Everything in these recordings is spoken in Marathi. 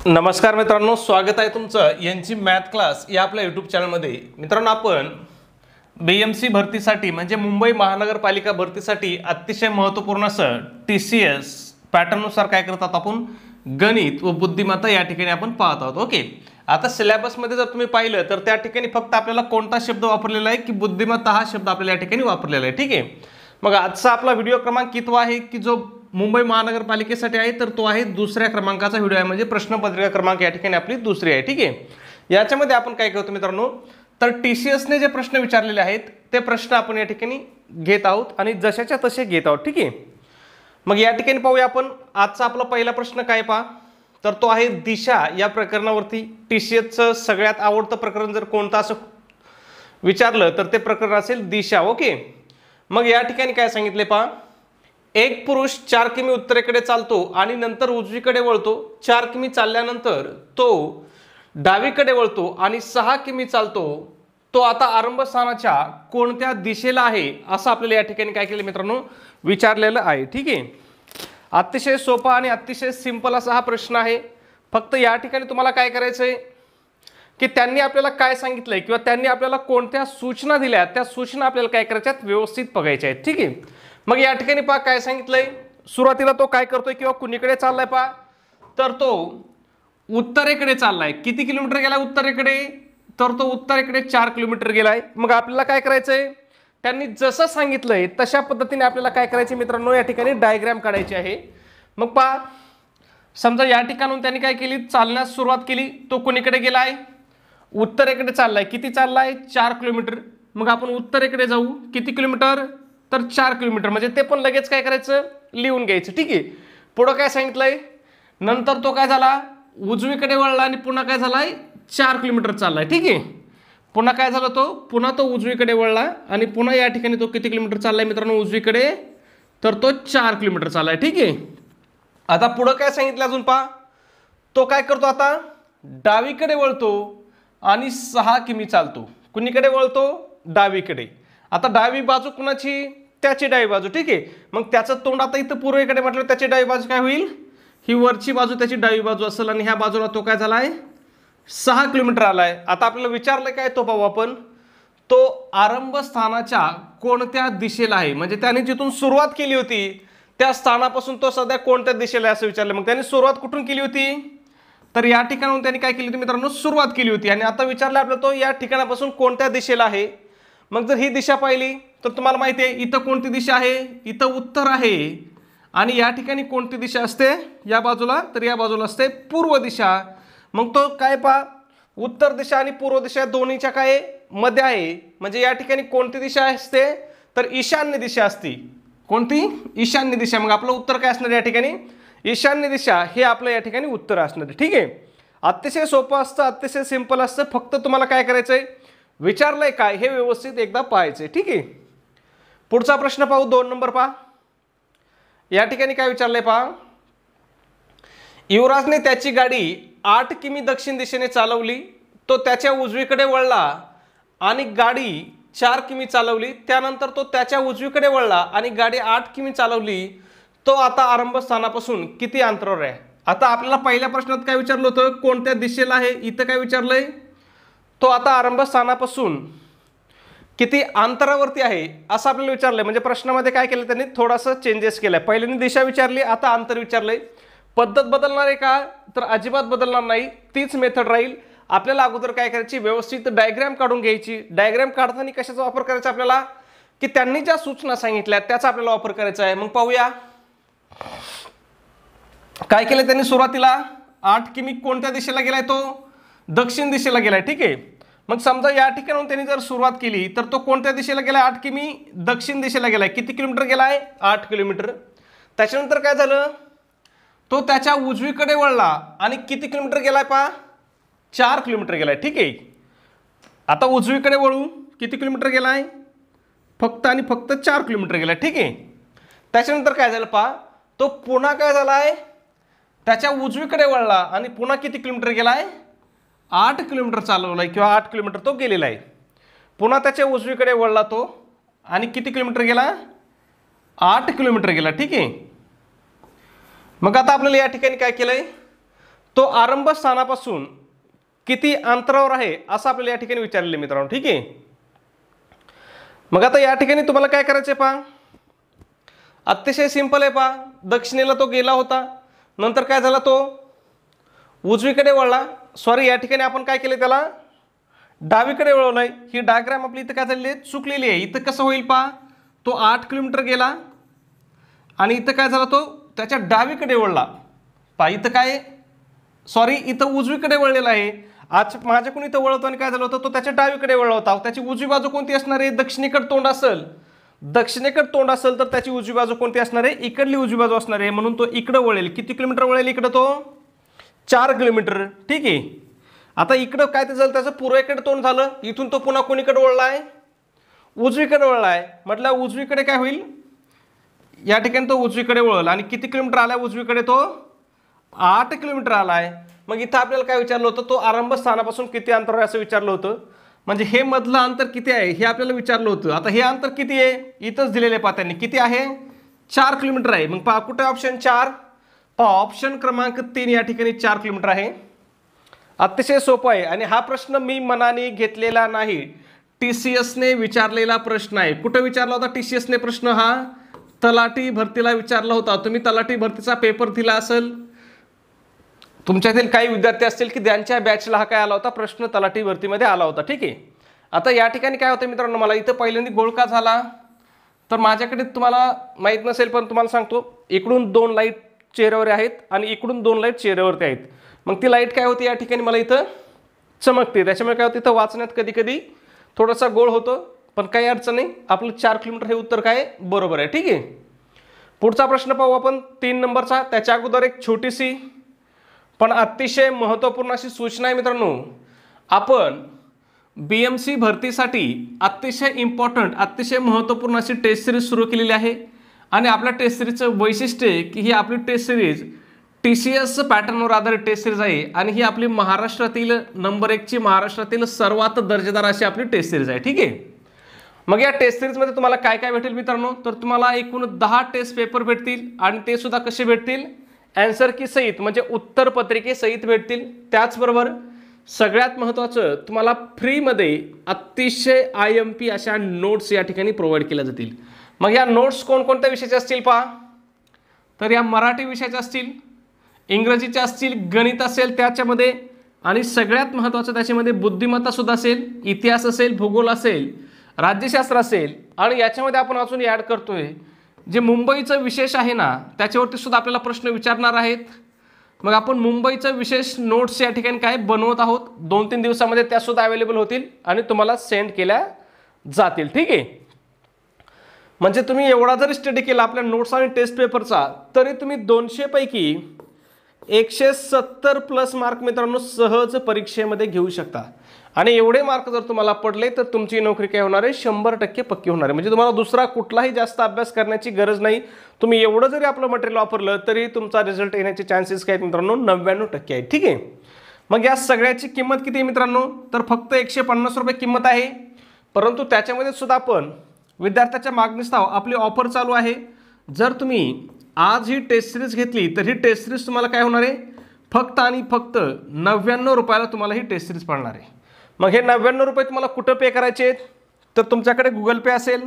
नमस्कार मित्रांनो, स्वागत आहे तुमचं यांची मॅथ क्लास या आपल्या यूट्यूब चॅनलमध्ये। मित्रांनो, आपण बीएमसी भरतीसाठी म्हणजे मुंबई महानगरपालिका भरतीसाठी अतिशय महत्त्वपूर्ण असं टीसीएस पॅटर्ननुसार काय करतात आपण गणित व बुद्धिमत्ता या ठिकाणी आपण पाहत आहोत। ओके, आता सिलेबसमध्ये जर तुम्ही पाहिलं तर त्या ठिकाणी फक्त आपल्याला कोणता शब्द वापरलेला आहे की बुद्धिमत्ता हा शब्द आपल्याला या ठिकाणी वापरलेला आहे। ठीक आहे, मग आजचा आपला व्हिडिओ क्रमांक कितवा आहे की जो मुंबई महानगरपालिकेसाठी आहे तर तो आहे दुसऱ्या क्रमांकाचा व्हिडिओ आहे, म्हणजे प्रश्नपत्रिका क्रमांक या ठिकाणी आपली दुसरी आहे। ठीक आहे, याच्यामध्ये आपण काय करतो मित्रांनो, तर टीसीएसने जे प्रश्न विचारलेले आहेत ते प्रश्न आपण या ठिकाणी घेत आहोत आणि जशाच्या तसे घेत आहोत। ठीक आहे, मग या ठिकाणी पाहूया आपण आजचा आपला पहिला प्रश्न काय पहा, तर तो आहे दिशा या प्रकरणावरती। टीसीएसचं सगळ्यात आवडतं प्रकरण जर कोणतं असं विचारलं तर ते प्रकरण असेल दिशा। ओके, मग या ठिकाणी काय सांगितले पहा, एक पुरुष 4 किमी उत्तरेकडे चालतो आणि नंतर उजवीकडे वळतो। 4 किमी चालल्यानंतर तो डावीकडे वळतो आणि 6 किमी चालतो। तो आता आरंभस्थानाच्या कोणत्या दिशेला आहे असं आपल्याला या ठिकाणी काय केलं मित्रांनो विचारलेलं आहे। ठीक आहे, अतिशय सोपा आणि अतिशय सिंपल असा हा प्रश्न आहे। फक्त या ठिकाणी तुम्हाला काय करायचं आहे की त्यांनी आपल्याला काय सांगितलंय किंवा त्यांनी आपल्याला कोणत्या सूचना दिल्या त्या सूचना आपल्याला काय करायच्या आहेत व्यवस्थित बघायच्या आहेत। ठीक आहे, मग या ठिकाणी पहा काय सांगितलंय, सुरुवातीला तो काय करतोय किंवा कुणीकडे चाललाय पहा, तर तो उत्तरेकडे चाललाय। किती किलोमीटर गेलाय उत्तरेकडे, तर तो उत्तरेकडे 4 किलोमीटर गेलाय। मग आपल्याला काय करायचंय, त्यांनी जसं सांगितलंय तशा पद्धतीने आपल्याला काय करायचे मित्रांनो या ठिकाणी डायग्राम काढायची आहे। मग पहा, समजा या ठिकाणून त्यांनी काय केली, चालण्यास सुरुवात केली। तो कुणीकडे गेलाय, उत्तरेकडे चाललाय। किती चाललाय, 4 किलोमीटर। मग आपण उत्तरेकडे जाऊ, किती किलोमीटर, तर 4 किलोमीटर, म्हणजे ते पण लगेच काय करायचं लिहून घ्यायचं। ठीक आहे, पुढं काय सांगितलंय, नंतर तो काय झाला उजवीकडे वळला आणि पुन्हा काय झालाय 4 किलोमीटर चाललाय। ठीक आहे, पुन्हा काय झालं, पुन्हा तो उजवीकडे वळला आणि पुन्हा या ठिकाणी तो किती किलोमीटर चाललाय मित्रांनो उजवीकडे, तर तो 4 किलोमीटर चाललाय। ठीक आहे, आता पुढं काय सांगितलं अजून पहा, तो काय करतो आता डावीकडे वळतो आणि 6 किमी चालतो। कुणीकडे वळतो, डावीकडे। आता डावी बाजू कुणाची, त्याची डावी बाजू। ठीक आहे, मग त्याचं तोंड आता इथं पूर्वेकडे म्हटलं त्याची डावी बाजू काय होईल, ही वरची बाजू त्याची डावी बाजू असेल आणि ह्या बाजूला तो काय झालाय 6 किलोमीटर आलाय। आता आपल्याला विचारलं काय, तो पाहू आपण, तो आरंभ स्थानाच्या कोणत्या दिशेला आहे, म्हणजे त्याने जिथून सुरुवात केली होती त्या स्थानापासून तो सध्या कोणत्या दिशेला आहे असं विचारलं। मग त्याने सुरुवात कुठून केली होती, तर या ठिकाणाहून त्यांनी काय केली होती मित्रांनो सुरुवात केली होती आणि आता विचारलं आपल्याला तो या ठिकाणापासून कोणत्या दिशेला आहे। मग जर ही दिशा पाहिली तर तुम्हाला माहिती आहे इथं कोणती दिशा आहे, इथं उत्तर आहे आणि या ठिकाणी कोणती दिशा असते या बाजूला, तर या बाजूला असते पूर्व दिशा। मग तो काय पहा, उत्तर दिशा आणि पूर्व दिशा दोन्हीच्या काय मध्ये आहे, म्हणजे या ठिकाणी कोणती दिशा असते, तर ईशान्य दिशा असते। कोणती, ईशान्य दिशा। मग आपलं उत्तर काय असणार या ठिकाणी, ईशान्य दिशा हे आपलं या ठिकाणी उत्तर असणार आहे। ठीक आहे, अतिशय सोपं असतं, अतिशय सिंपल असतं। फक्त तुम्हाला काय करायचंय, विचारलंय काय हे व्यवस्थित एकदा पाहायचंय। ठीक आहे, पुढचा प्रश्न पाहू, 2 नंबर पहा। या ठिकाणी काय विचारलंय पहा, युवराजने त्याची गाडी 8 किमी दक्षिण दिशेने चालवली। तो त्याच्या उजवीकडे वळला आणि गाडी 4 किमी चालवली। त्यानंतर तो त्याच्या उजवीकडे वळला आणि गाडी 8 किमी चालवली। तो आता आरंभ स्थानापासून किती अंतरावर आहे। आता आपल्याला पहिल्या प्रश्नात काय विचारलं होतं, कोणत्या दिशेला आहे, इथं काय विचारलंय, तो आता आरंभ स्थानापासून किती अंतरावरती आहे असं आपल्याला विचारलंय। म्हणजे प्रश्नामध्ये काय केलं त्यांनी, थोडासा चेंजेस केलाय। पहिल्यांदा दिशा विचारली, आता अंतर विचारलंय। पद्धत बदलणार आहे का, तर अजिबात बदलणार नाही, तीच मेथड राहील। आपल्याला अगोदर काय करायची, व्यवस्थित डायग्राम काढून घ्यायची। डायग्राम काढताना कशाचा वापर करायचा आपल्याला, की त्यांनी ज्या सूचना सांगितल्या त्याचा आपल्याला वापर करायचा आहे। मग पाहूया काय केलं त्यांनी, सुरुवातीला 8 किमी कोणत्या दिशेला गेलाय, तो दक्षिण दिशेला गेलाय। ठीक आहे, मग समजा या ठिकाणून त्यांनी जर सुरुवात केली तर तो कोणत्या दिशेला गेलाय, 8 किमी दक्षिण दिशेला गेलाय। किती किलोमीटर गेलाय, 8 किलोमीटर। त्याच्यानंतर काय झालं, तो त्याच्या उजवीकडे वळला आणि किती किलोमीटर गेलाय पहा, 4 किलोमीटर गेलाय। ठीक आहे, आता उजवीकडे वळू, किती किलोमीटर गेलाय, फक्त आणि फक्त 4 किलोमीटर गेलाय। ठीक आहे, त्याच्यानंतर काय झालं पहा, तो पुन्हा काय झालाय, त्याच्या उजवीकडे वळला आणि पुन्हा किती किलोमीटर गेलाय, 8 किलोमीटर चालवलाय किंवा 8 किलोमीटर तो गेलेला आहे। पुन्हा त्याच्या उजवीकडे वळला तो आणि किती किलोमीटर गेला, 8 किलोमीटर गेला। ठीक आहे, मग आता आपल्याला या ठिकाणी काय केलंय, तो आरंभ स्थानापासून किती अंतरावर आहे असं आपल्याला या ठिकाणी विचारलेलं आहे मित्रांनो. ठीक आहे. मग आता या ठिकाणी तुम्हाला काय करायचं आहे पहा, अतिशय सिंपल आहे पहा. दक्षिणेला तो गेला होता, नंतर काय झाला, तो उजवीकडे वळला. सॉरी, या ठिकाणी आपण काय केलं, त्याला डावीकडे वळवलंय. ही डायग्राम आपली इथं काय झालेली आहे, चुकलेली आहे. इथं कसं होईल पहा, तो 8 किलोमीटर गेला आणि इथं काय झाला, तो त्याच्या डावीकडे वळला. पहा इथं काय, सॉरी इथं उजवीकडे वळलेला आहे. आज माझ्याकडून इथं वळवतो आणि काय झालं होतं, तो त्याच्या डावीकडे वळला होता. त्याची उजवी बाजू कोणती असणार आहे, दक्षिणेकडे तोंड असेल. दक्षिणेकडे तोंड असेल तर त्याची उजवी बाजू कोणती असणार आहे, इकडली उजवी बाजू असणार आहे. म्हणून तो इकडं वळेल. किती किलोमीटर वळेल इकडं, तो 4 किलोमीटर. ठीक आहे. आता इकडं काय ते झालं, त्याचं पूर्वेकडे तोंड झालं. इथून तो पुन्हा कोणीकडे वळला आहे, उजवीकडे वळला आहे. म्हटलं उजवीकडे काय होईल, या ठिकाणी तो उजवीकडे वळल आणि किती किलोमीटर आलाय उजवीकडे, तो 8 किलोमीटर आलाय. मग इथं आपल्याला काय विचारलं होतं, तो आरंभ स्थानापासून किती अंतर आहे असं विचारलं होतं. म्हणजे हे मधलं अंतर किती आहे हे आपल्याला विचारलं होतं. आता हे अंतर किती आहे, इथंच दिलेले पहा त्यांनी, किती आहे, 4 किलोमीटर आहे. मग पहा कुठे ऑप्शन 4, पहा ऑप्शन क्रमांक 3 या ठिकाणी 4 किलोमीटर आहे. अतिशय सोपं आहे आणि हा प्रश्न मी मनाने घेतलेला नाही, TCSने विचारलेला प्रश्न आहे. कुठं विचारला होता TCSने प्रश्न, हा तलाठी भरतीला विचारला होता. तुम्ही तलाठी भरतीचा पेपर दिला असेल, तुमच्यातील काही विद्यार्थी असतील की ज्यांच्या बॅचला हा काय आला होता प्रश्न, तलाठी भरतीमध्ये आला होता. ठीक आहे. आता या ठिकाणी काय होतं मित्रांनो, मला इथं पहिल्यांदा गोळ का झाला, तर माझ्याकडे तुम्हाला माहीत नसेल पण तुम्हाला सांगतो, इकडून 2 लाईट चेहऱ्यावर आहेत आणि इकडून 2 लाईट चेहऱ्यावरती आहेत. मग ती लाईट काय होती, या ठिकाणी मला इथं चमकते. त्याच्यामुळे काय होतं, इथं वाचण्यात कधी कधी थोडासा गोळ होतो, पण काही अडचण नाही. आपलं 4 किलोमीटर हे उत्तर काय बरोबर आहे. ठीक आहे. पुढचा प्रश्न पाहू आपण 3 नंबरचा. त्याच्या अगोदर एक छोटीशी पण अतिशय महत्त्वपूर्ण अशी सूचना आहे मित्रांनो. आपण BMC भरतीसाठी अतिशय इम्पॉर्टंट, अतिशय महत्त्वपूर्ण अशी टेस्ट सिरीज सुरू केलेली आहे. आणि आपल्या टेस्ट सिरीजचं वैशिष्ट्य आहे की ही आपली टेस्ट सिरीज TCS पॅटर्नवर आधारित टेस्ट सिरीज आहे आणि ही आपली महाराष्ट्रातील नंबर 1ची, महाराष्ट्रातील सर्वात दर्जेदार अशी आपली टेस्ट सिरीज आहे. ठीक आहे. मग या टेस्ट सिरीजमध्ये तुम्हाला काय काय भेटेल मित्रांनो, तर तुम्हाला एकूण 10 टेस्ट पेपर भेटतील आणि ते सुद्धा कसे भेटतील, आन्सर की सहित, म्हणजे उत्तर पत्रिके सहित भेटतील. त्याचबरोबर सगळ्यात महत्त्वाचं, तुम्हाला फ्रीमध्ये अतिशय IMP अशा नोट्स या ठिकाणी प्रोव्हाइड केल्या जातील. मग या नोट्स कोणकोणत्या विषयाचे असतील पहा, तर या मराठी विषयाच्या असतील, इंग्रजीच्या असतील, गणित असेल त्याच्यामध्ये, आणि सगळ्यात महत्त्वाचं त्याच्यामध्ये बुद्धिमत्ता सुद्धा असेल, इतिहास असेल, भूगोल असेल, राज्यशास्त्र असेल. आणि याच्यामध्ये आपण अजून ॲड करतोय जे मुंबईचं विशेष आहे ना, त्याच्यावरती सुद्धा आपल्याला प्रश्न विचारणार आहेत. मग आपण मुंबईचं विशेष नोट्स या ठिकाणी काय बनवत आहोत, 2-3 दिवसामध्ये त्या सुद्धा अवेलेबल होतील आणि तुम्हाला सेंड केल्या जातील. ठीक आहे. म्हणजे तुम्ही एवढा जरी स्टडी केला आपल्या नोट्स आणि टेस्ट पेपरचा, तरी तुम्ही 200 पैकी 170+ मार्क मित्रांनो सहज परीक्षेमध्ये घेऊ शकता. आणि एवढे मार्क जर तुम्हाला पडले तर तुमची नोकरी काय होणार आहे, 100% पक्की होणार आहे. म्हणजे तुम्हाला दुसरा कुठलाही जास्त अभ्यास करण्याची गरज नाही. तुम्ही एवढं जरी आपलं मटेरियल वापरलं तरी तुमचा रिझल्ट येण्याचे चान्सेस काय आहेत मित्रांनो, 99% आहेत. ठीक आहे. मग या सगळ्याची किंमत किती आहे मित्रांनो, तर फक्त 150 रुपये किंमत आहे. परंतु त्याच्यामध्ये सुद्धा आपण विद्यार्थ्याच्या मागणीस्तव आपली ऑफर चालू आहे. जर तुम्ही आज ही टेस्ट सिरीज घेतली तर ही टेस्ट सिरीज तुम्हाला काय होणार आहे, फक्त आणि फक्त 99 रुपयाला तुम्हाला ही टेस्ट सिरीज पडणार आहे. मग हे 99 रुपये तुम्हाला कुठं पे करायचे आहेत, तर तुमच्याकडे गुगल पे असेल,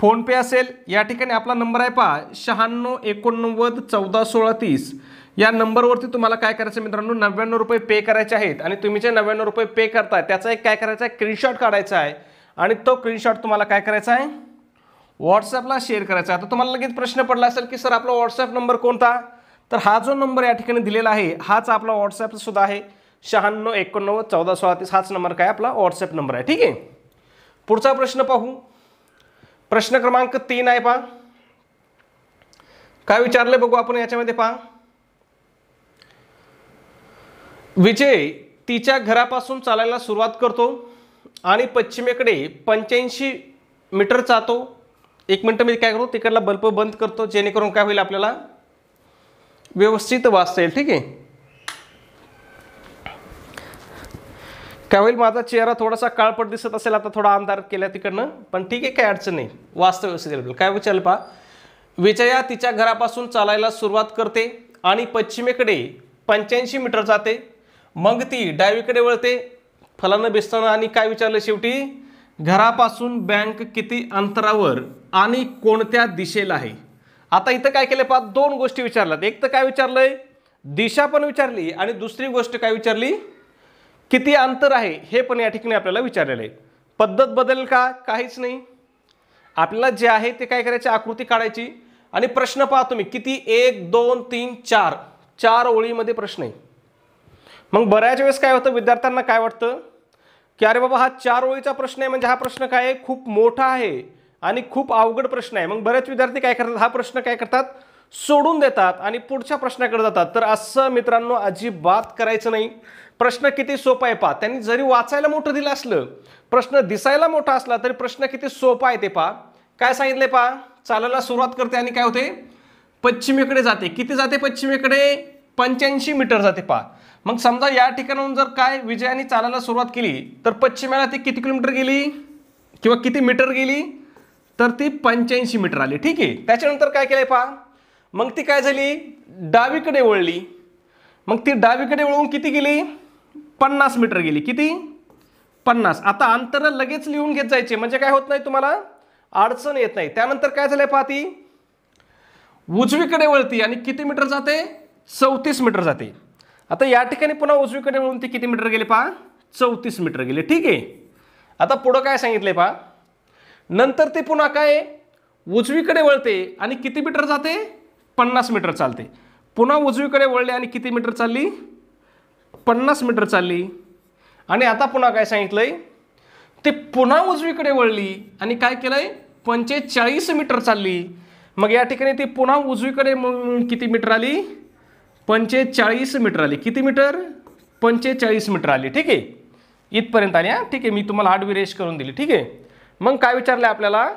फोनपे असेल. या ठिकाणी आपला नंबर आहे पहा 9689141630. या नंबरवरती तुम्हाला काय करायचं मित्रांनो, 99 रुपये पे करायचे आहेत. आणि तुम्ही जे 99 रुपये पे करताय त्याचा एक काय करायचा आहे, स्क्रीनशॉट काढायचा आहे आणि तो स्क्रीनशॉट तुम्हाला काय करायचा आहे, व्हॉट्सॲपला शेअर करायचा आहे. आता तुम्हाला लगेच प्रश्न पडला असेल की सर आपला व्हॉट्सॲप नंबर कोणता, तर हा जो नंबर या ठिकाणी दिलेला आहे हाच आपला व्हॉट्सॲप सुद्धा आहे, 9689141630. हाच नंबर काय आपला व्हॉट्सॲप नंबर आहे. ठीक आहे. पुढचा प्रश्न पाहू. प्रश्न क्रमांक 3 आहे पहा. काय विचारले बघू आपण याच्यामध्ये पहा. विजय तिच्या घरापासून चालायला सुरुवात करतो आणि पश्चिमेकडे 85 मीटर जातो. 1 मिनिट मी काय करतो, तिकडला बल्ब बंद करतो जेणेकरून काय होईल आपल्याला व्यवस्थित वाचता येईल. ठीक आहे. काय होईल, माझा चेहरा थोडासा काळपट दिसत असेल, आता थोडा अंधार केला तिकडनं, पण ठीक आहे, काय अडचण नाही, वाचता व्यवस्थित येईल. काय विचारलं पहा. विजया तिच्या घरापासून चालायला सुरुवात करते आणि पश्चिमेकडे 85 मीटर जाते. मग ती डावीकडे वळते फलानं बेसताना आणि काय विचारलं शेवटी, घरापासून बँक किती अंतरावर आणि कोणत्या दिशेला आहे. आता इथं काय केलं पहा, दोन गोष्टी विचारल्यात. एक तर काय विचारलंय, दिशा पण विचारली आणि दुसरी गोष्ट काय विचारली, किती अंतर आहे हे पण या ठिकाणी आपल्याला विचारलेलं आहे. पद्धत बदलेल का, काहीच नाही. आपल्याला जे आहे ते काय करायचे, आकृती काढायची आणि प्रश्न पहा तुम्ही किती, 1 2 3 4 4 ओळीमध्ये प्रश्न आहे. मग बऱ्याच वेळेस काय होतं, विद्यार्थ्यांना काय वाटतं की अरे बाबा हा 4 ओळीचा प्रश्न आहे म्हणजे हा प्रश्न काय आहे, खूप मोठा आहे आणि खूप अवघड प्रश्न आहे. मग बरेच विद्यार्थी काय करतात, हा प्रश्न काय करतात, सोडून देतात आणि पुढच्या प्रश्नाकडे जातात. तर असं मित्रांनो अजिबात करायचं नाही. प्रश्न किती सोपा आहे पहा. त्यांनी जरी वाचायला मोठं दिलं असलं, प्रश्न दिसायला मोठा असला तरी प्रश्न किती सोपा आहे ते पहा. काय सांगितले पहा, चालायला सुरुवात करते आणि काय होते, पश्चिमेकडे जाते. किती जाते पश्चिमेकडे, 85 मीटर जाते पहा. मग समजा या ठिकाणाहून जर काय विजयाने चालायला सुरुवात केली तर पश्चिमेला ती किती किलोमीटर गेली किंवा किती मीटर गेली, तर ती 85 मीटर आली. ठीक आहे. त्याच्यानंतर काय केलंय पहा, मग ती काय झाली, डावीकडे वळली. मग ती डावीकडे वळून किती गेली, 50 मीटर गेली. किती, 50. आता अंतर लगेच लिहून घेत जायचे म्हणजे काय होत नाही, तुम्हाला अडचण येत नाही. त्यानंतर काय झालंय पहा, ती उजवीकडे वळती आणि किती मीटर जाते, 34 मीटर जाते. आता या ठिकाणी पुन्हा उजवीकडे वळून ती किती मीटर गेली पहा, 34 मीटर गेले. ठीक आहे. आता पुढं काय सांगितलंय पहा, नंतर ते पुन्हा काय उजवीकडे वळते आणि किती मीटर जाते, 50 मीटर चालते. पुन्हा उजवीकडे वळले आणि किती मीटर चालली, 50 मीटर चालली. आणि आता पुन्हा काय सांगितलंय, ते पुन्हा उजवीकडे वळली आणि काय केलंय, 45 मीटर चालली. मग या ठिकाणी ती पुन्हा उजवीकडे किती मीटर आली, 45 मीटर आली. किती मीटर, 45 मीटर आली. ठीक आहे. इथपर्यंत आली. ठीक आहे, मी तुम्हाला आडवी रेष करून दिली. ठीक आहे. मग काय विचारलंय आपल्याला,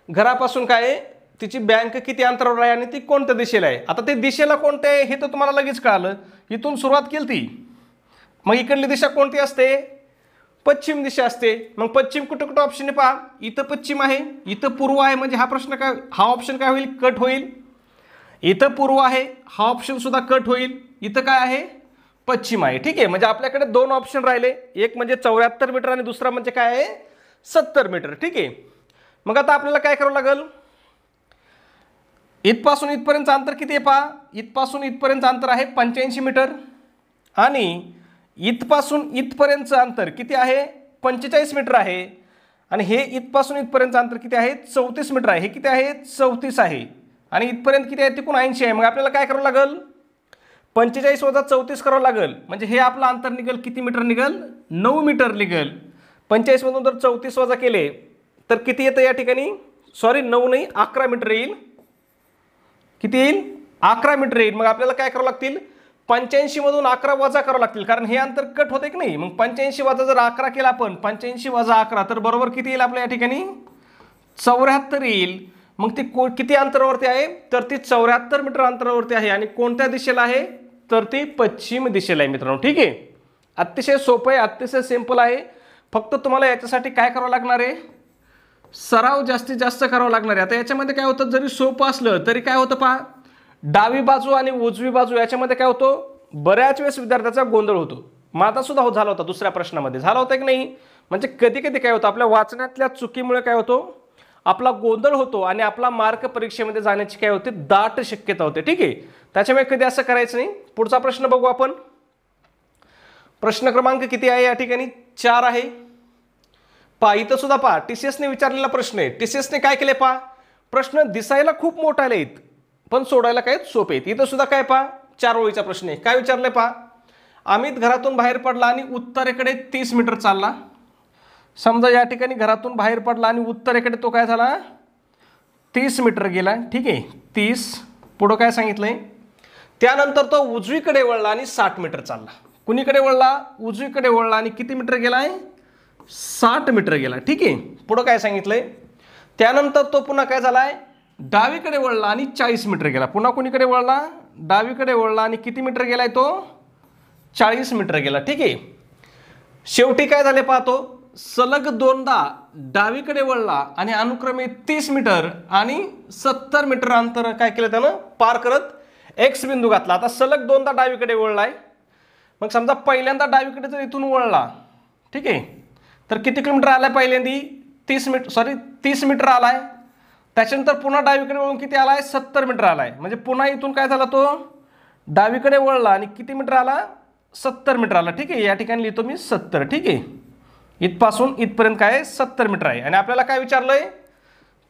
घरापासून काय तिची बँक किती अंतरावर आहे आणि ती कोणत्या दिशेला आहे. आता ते दिशेला कोणते आहे हे तर तुम्हाला लगेच कळालं, इथून सुरुवात केली ती. मग इकडली दिशा कोणती असते, पश्चिम दिशा असते. मग पश्चिम कुठं कुठं ऑप्शन आहे पहा, इथं पश्चिम आहे, इथं पूर्व आहे. म्हणजे हा प्रश्न काय, हा ऑप्शन काय होईल, कट होईल. इथं पूर्व आहे, हा ऑप्शन सुद्धा कट होईल. इथं काय आहे, पश्चिम आहे. ठीक आहे. म्हणजे आपल्याकडे दोन ऑप्शन राहिले, एक म्हणजे 74 मीटर आणि दुसरा म्हणजे काय आहे, 70 मीटर. ठीक आहे. मग आता आपल्याला काय करावं लागेल, इथपासून इथपर्यंतचं अंतर किती आहे पहा, इथपासून इथपर्यंतचं अंतर आहे 85 मीटर आणि इथपासून इथपर्यंतचं अंतर किती आहे, 45 मीटर आहे. आणि हे इथपासून इथपर्यंतचं अंतर किती आहे, 34 मीटर आहे. हे किती आहे, 34 आहे. आणि इथपर्यंत किती आहे, 80 आहे. मग आपल्याला काय करावं लागेल, 45 वजा 34 करावं लागेल. म्हणजे हे आपलं अंतर निघेल किती मीटर निघेल, 9 मीटर निघेल. 45 मधून जर 34 वजा केले तर किती येतं या ठिकाणी, सॉरी 9 नाही 11 मीटर येईल. किती येईल, 11 मीटर येईल. मग आपल्याला काय करावं लागतील, 85 मधून 11 वजा करावं लागतील कारण हे अंतर कट होते की नाही. मग 85 वजा जर 11 केला आपण, 85 वजा 11 तर बरोबर किती येईल आपल्या या ठिकाणी, 74 येईल. मग ती किती अंतरावरती आहे, तर ती 74 मीटर अंतरावरती आहे. आणि कोणत्या दिशेला आहे, तर ती पश्चिम दिशेला आहे मित्रांनो. ठीक आहे. अतिशय सोपं आहे, अतिशय सिंपल आहे. फक्त तुम्हाला याच्यासाठी काय करावं लागणार आहे, सराव जास्तीत जास्त करावा लागणार आहे. आता याच्यामध्ये काय होतं, जरी सोपं असलं तरी काय होतं पहा, डावी बाजू आणि उजवी बाजू याच्यामध्ये काय होतं, बऱ्याच वेळेस विद्यार्थ्याचा गोंधळ होतो. माझा सुद्धा झाला होता, दुसऱ्या प्रश्नामध्ये झाला होता की नाही. म्हणजे कधी कधी काय होतं, आपल्या वाचण्यातल्या चुकीमुळे काय होतो, आपला गोंधळ होतो आणि आपला मार्क परीक्षेमध्ये जाण्याची काय होते, दाट शक्यता होते. ठीक आहे. त्याच्यामुळे कधी असं करायचं नाही. पुढचा प्रश्न बघू आपण. प्रश्न क्रमांक किती आहे या ठिकाणी, 4 आहे. पहा इथं सुद्धा पहा, TCS ने विचारलेला प्रश्न आहे. TCS ने काय केले पहा, प्रश्न दिसायला खूप मोठा आहेत पण सोडायला काय सोपे आहेत. इथं सुद्धा काय पहा, 4 ओळीचा प्रश्न आहे. काय विचारलंय पहा, अमित घरातून बाहेर पडला आणि उत्तरेकडे 30 मीटर चालला. समजा या ठिकाणी घरातून बाहेर पडला आणि उत्तरेकडे तो काय झाला, 30 मीटर गेला. ठीक आहे. 30. पुढं काय सांगितलंय, त्यानंतर तो उजवीकडे वळला आणि 60 मीटर चालला. कुणीकडे वळला, उजवीकडे वळला आणि किती मीटर गेलाय, 60 मीटर गेला. ठीक आहे. पुढं काय सांगितलंय, त्यानंतर तो पुन्हा काय झालाय, डावीकडे वळला आणि 40 मीटर गेला. पुन्हा कुणीकडे वळला, डावीकडे वळला आणि किती मीटर गेलाय तो, 40 मीटर गेला. ठीक आहे. शेवटी काय झाले पाहतो, सलग दोनदा डावीकडे वळला आणि अनुक्रमे 30 मीटर आणि 70 मीटर अंतर काय केलं त्यानं पार करत एक्स बिंदू घातला. आता सलग दोनदा डावीकडे वळलाय. मग समजा पहिल्यांदा डावीकडे जर इथून वळला, ठीक आहे, तर किती किलोमीटर आलाय पहिल्यांदी 30 मीटर आलाय. त्याच्यानंतर पुन्हा डावीकडे वळून किती आलाय 70 मीटर आलाय. म्हणजे पुन्हा इथून काय झाला तो डावीकडे वळला आणि किती मीटर आला 70 मीटर आला. ठीक आहे, या ठिकाणी लिहितो मी 70. ठीक आहे, इथपासून इथपर्यंत काय 70 मीटर आहे. आणि आपल्याला काय विचारलंय,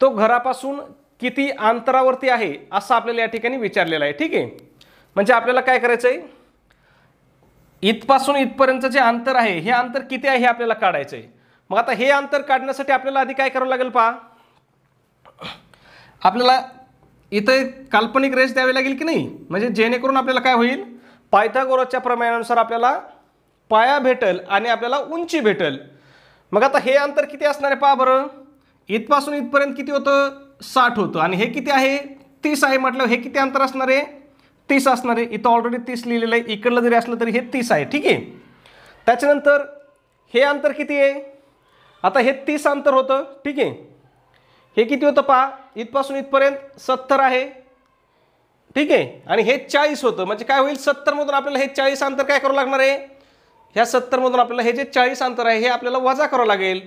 तो घरापासून किती अंतरावरती आहे असं आपल्याला या ठिकाणी विचारलेलं आहे. ठीक आहे, म्हणजे आपल्याला काय करायचंय, इथपासून इथपर्यंत जे अंतर आहे हे अंतर किती आहे हे आपल्याला काढायचंय. मग आता हे अंतर काढण्यासाठी आपल्याला आधी काय करावं लागेल पहा, आपल्याला इथे काल्पनिक रेष द्यावी लागेल की नाही, म्हणजे जेणेकरून आपल्याला काय होईल, पायथागोरसच्या प्रमेयानुसार आपल्याला पाया भेटेल आणि आपल्याला उंची भेटेल. मग आता हे अंतर किती असणार आहे पहा बरं, इथपासून इथपर्यंत किती होतं 60 होतं आणि हे किती आहे 30 आहे. म्हटलं हे किती अंतर असणार आहे 30 असणार आहे. इथं ऑलरेडी 30 लिहिलेलं आहे, इकडलं जरी असलं तरी हे 30 आहे. ठीक आहे, त्याच्यानंतर हे अंतर किती आहे, आता हे 30 अंतर होतं. ठीक आहे, हे किती होतं पहा, इथपासून इथपर्यंत 70 आहे. ठीक आहे, आणि हे 40 होतं. म्हणजे काय होईल 70 मधून आपल्याला हे 40 अंतर काय करावं लागणार आहे, ह्या 70 मधून आपल्याला हे जे 40 अंतर आहे हे आपल्याला वजा करावं लागेल.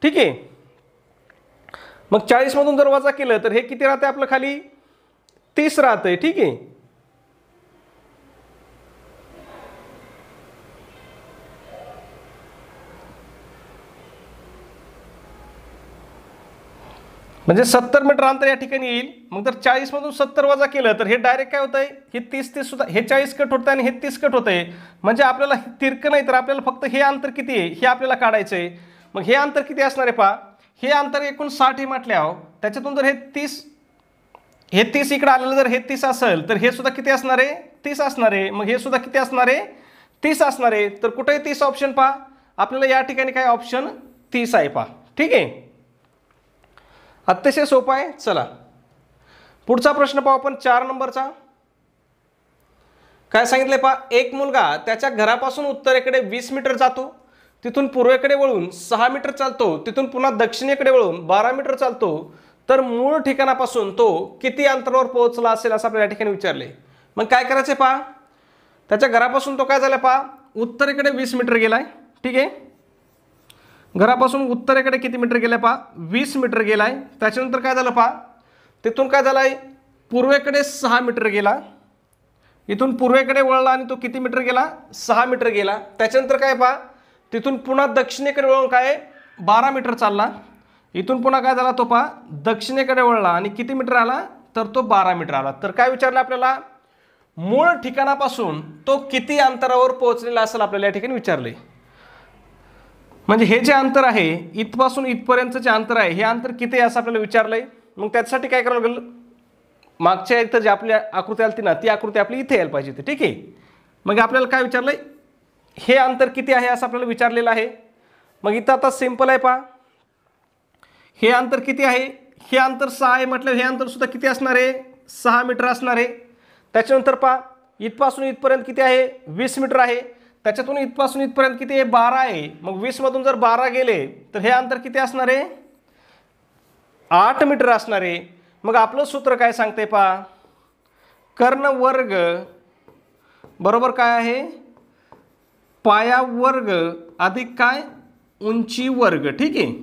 ठीक आहे, मग 40 मधून जर वजा केलं तर हे किती राहते आपलं खाली 30 राहतंय. ठीक आहे, म्हणजे 70 मीटर अंतर या ठिकाणी येईल. मग जर 40 मधून 70 वजा केलं तर हे डायरेक्ट काय होतंय, हे 30 सुद्धा हे 40 कट होतंय आणि हे 30 कट होतंय. म्हणजे आपल्याला तिरकं नाही तर आपल्याला फक्त हे अंतर किती आहे हे आपल्याला काढायचं आहे. मग हे अंतर किती असणार आहे पहा, हे अंतर एकूण 60 हे म्हटल्यावर त्याच्यातून जर हे 30 इकडे आलेलं जर हे 30 असेल तर हे सुद्धा किती असणार आहे 30 असणार आहे. मग हे सुद्धा किती असणार आहे 30 असणार आहे. तर कुठे 30 ऑप्शन पहा, आपल्याला या ठिकाणी काय ऑप्शन 30 आहे पहा. ठीक आहे, अतिशय सोपा आहे. चला पुढचा प्रश्न पाहू आपण 4 नंबरचा. काय सांगितलंय पहा, एक मुलगा त्याच्या घरापासून उत्तरेकडे 20 मीटर जातो, तिथून पूर्वेकडे वळून 6 मीटर चालतो, तिथून पुन्हा दक्षिणेकडे वळून 12 मीटर चालतो, तर मूळ ठिकाणापासून तो किती अंतरावर पोहोचला असेल असं आपल्याला या ठिकाणी विचारले. मग काय करायचंय पहा, त्याच्या घरापासून तो काय झाला पहा, उत्तरेकडे 20 मीटर गेलाय. ठीक आहे, घरापासून उत्तरेकडे किती मीटर गेलाय पहा 20 मीटर गेलाय. त्याच्यानंतर काय झालं पहा, तिथून काय झालंय पूर्वेकडे 6 मीटर गेला, इथून पूर्वेकडे वळला आणि तो किती मीटर गेला 6 मीटर गेला. त्याच्यानंतर काय पहा, तिथून पुन्हा दक्षिणेकडे वळून काय 12 मीटर चालला, इथून पुन्हा काय झाला तो पहा दक्षिणेकडे वळला आणि किती मीटर आला तर तो 12 मीटर आला. तर काय विचारलं आपल्याला, मूळ ठिकाणापासून तो किती अंतरावर पोहोचलेला असेल आपल्याला या ठिकाणी विचारले. म्हणजे हे जे अंतर आहे इथपासून इथपर्यंतचं जे अंतर आहे हे अंतर किती आहे असं आपल्याला विचारलंय. मग त्यासाठी काय करावं लागेल, मागच्या इथं जे आपल्या आकृती आली ना ती आकृती आपली इथे यायला पाहिजे. ठीक आहे, मग आपल्याला काय विचारलंय, हे अंतर किती आहे असं आपल्याला विचारलेलं आहे. मग इथं आता सिंपल आहे पहा, हे अंतर किती आहे, हे अंतर 6 आहे म्हटलं, हे अंतर सुद्धा किती असणार आहे 6 मीटर असणार आहे. त्याच्यानंतर पहा इथपासून इथपर्यंत किती आहे 20 मीटर आहे, त्याच्यातून इथपासून इथपर्यंत किती आहे 12 आहे. मग 20 मधून जर 12 गेले तर हे अंतर किती असणार आहे 8 मीटर असणार आहे. मग आपलं सूत्र काय सांगते पहा, कर्ण वर्ग बरोबर काय आहे पाया वर्ग अधिक काय उंची वर्ग. ठीक आहे,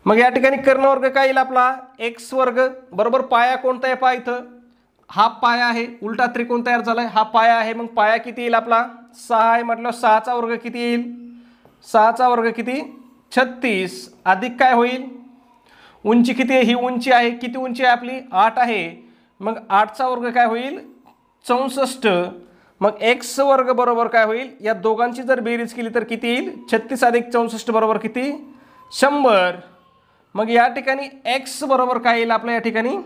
मग या ठिकाणी कर्ण वर्ग काय येईल आपला x वर्ग बरोबर पाया कोणता आहे पहा, इथं हा पाया आहे, उलटा त्रिकोण तयार झालाय, हा पाया आहे. मग पाया किती येईल आपला 6 आहे म्हटलं, 6चा वर्ग किती येईल 6चा वर्ग किती 36 अधिक काय होईल उंची किती आहे, ही उंची आहे, किती उंची आहे आपली 8 आहे. मग 8चा वर्ग काय होईल 64. मग x वर्ग बरोबर काय होईल, या दोघांची जर बेरीज केली तर किती येईल 36 अधिक 64 बरोबर किती 100. मग या ठिकाणी x बरोबर काय येईल आपल्या या ठिकाणी,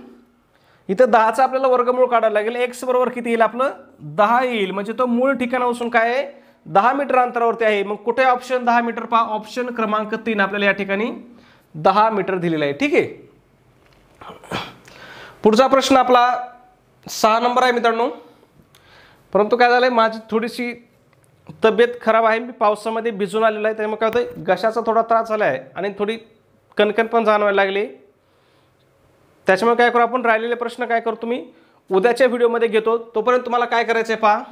इथं 10चा आपल्याला वर्गमूळ काढायला लागेल, x बरोबर किती येईल आपलं 10 येईल. म्हणजे तो मूळ ठिकाणापासून काय आहे 10 मीटर अंतरावरती आहे. मग कुठे ऑप्शन 10 मीटर पहा, ऑप्शन क्रमांक 3 आपल्याला या ठिकाणी 10 मीटर दिलेला आहे. ठीक आहे, पुढचा प्रश्न आपला 6 नंबर आहे मित्रांनो. परंतु काय झालंय माझी थोडीशी तब्येत खराब आहे, मी पावसामध्ये भिजून आलेलो आहे, त्यामुळे काय होतंय घशाचा थोडा त्रास झाला आहे आणि थोडी कणकण पण जाणवायला लागली. त्याच्यामुळे काय करू आपण राहिलेले प्रश्न काय करतो मी उद्याच्या व्हिडिओमध्ये घेतो. तोपर्यंत तुम्हाला काय करायचं आहे पहा,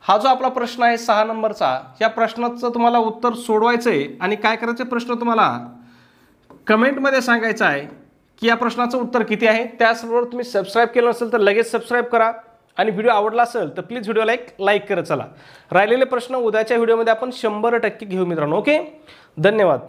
हा जो आपला प्रश्न आहे 6 नंबरचा, या प्रश्नाचं तुम्हाला उत्तर सोडवायचं आहे आणि काय करायचं प्रश्न तुम्हाला कमेंटमध्ये सांगायचं आहे की या प्रश्नाचं उत्तर किती आहे. त्याचबरोबर तुम्ही सबस्क्राईब केलं नसेल तर लगेच सबस्क्राईब करा आणि व्हिडिओ आवडला असेल तर प्लीज व्हिडिओला एक लाईक करत चला. राहिलेले प्रश्न उद्याच्या व्हिडिओमध्ये आपण 100% घेऊ मित्रांनो. ओके, धन्यवाद.